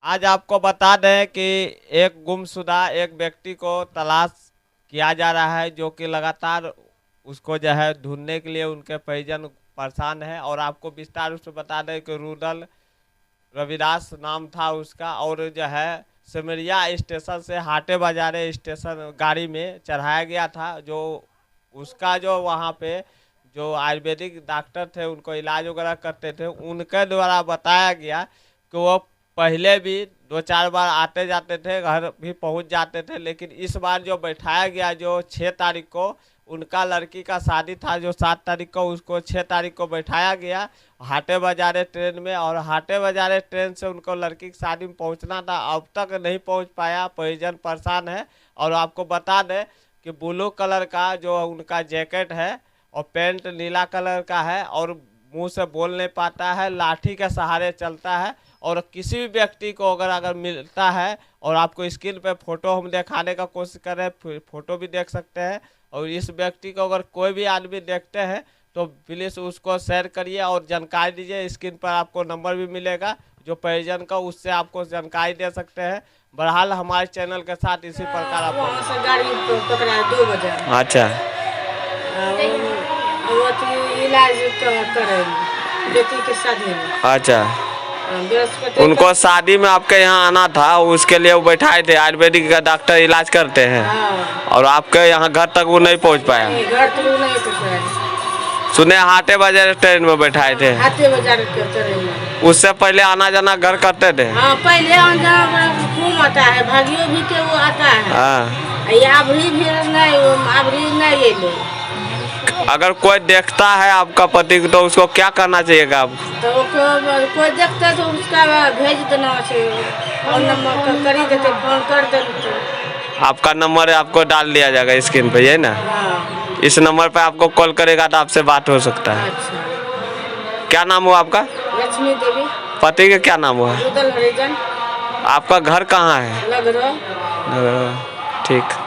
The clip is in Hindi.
आज आपको बता दें कि एक गुमशुदा एक व्यक्ति को तलाश किया जा रहा है, जो कि लगातार उसको जो है ढूंढने के लिए उनके परिजन परेशान है। और आपको विस्तार रूप से बता दें कि रुदल रविदास नाम था उसका, और जो है सिमरिया स्टेशन से हाटे बाजारे स्टेशन गाड़ी में चढ़ाया गया था। जो उसका जो वहाँ पे जो आयुर्वेदिक डॉक्टर थे, उनको इलाज वगैरह करते थे, उनके द्वारा बताया गया कि वो पहले भी 2-4 बार आते जाते थे, घर भी पहुंच जाते थे। लेकिन इस बार जो बैठाया गया, जो 6 तारीख को उनका लड़की का शादी था, जो 7 तारीख को, उसको 6 तारीख को बैठाया गया हाटे बाजारे ट्रेन में। और हाटे बाजारे ट्रेन से उनको लड़की की शादी में पहुंचना था, अब तक नहीं पहुंच पाया, परिजन परेशान है। और आपको बता दें कि ब्लू कलर का जो उनका जैकेट है और पैंट नीला कलर का है, और मुंह से बोल नहीं पाता है, लाठी के सहारे चलता है। और किसी भी व्यक्ति को अगर मिलता है, और आपको स्क्रीन पे फोटो हम दिखाने का कोशिश कर रहे हैं, फोटो भी देख सकते हैं। और इस व्यक्ति को अगर कोई भी आदमी देखते हैं तो प्लीज़ उसको शेयर करिए और जानकारी दीजिए। स्क्रीन पर आपको नंबर भी मिलेगा जो परिजन का, उससे आपको जानकारी दे सकते हैं। बहरहाल हमारे चैनल के साथ इसी प्रकार आपको गाड़ी पकड़ा 2 बजे। अच्छा, इलाज करे बेटी के शादी में। अच्छा, उनको शादी में आपके यहाँ आना था, उसके लिए वो बैठाए थे, आयुर्वेदिक का डॉक्टर इलाज करते हैं। हाँ। और आपके यहाँ घर तक वो नहीं पहुँच पाया। घर तक वो नहीं पहुँचा। सुने हाटे बाजार ट्रेन में बैठाए थे। हाटे बाजार के ट्रेन में। उससे पहले आना जाना घर करते थे। हाँ, पहले आना जाना घूम आता है, भागियों भी के वो आता है। हाँ, अभी भी नहीं ले। अगर कोई देखता है आपका पति को तो उसको क्या करना चाहिएगा आप? तो कोई देखता है तो उसका भेज देना चाहिए, फोन नंबर करी देते, फोन कर देते। आपका नंबर आपको डाल दिया जाएगा स्क्रीन पे, है ना? हाँ। इस नंबर पे आपको कॉल करेगा तो आपसे बात हो सकता है। अच्छा। क्या नाम हुआ आपका? लक्ष्मी देवी। पति का क्या नाम हुआ? रुदल हरिजन। आपका घर कहाँ है? लगरो। ठीक।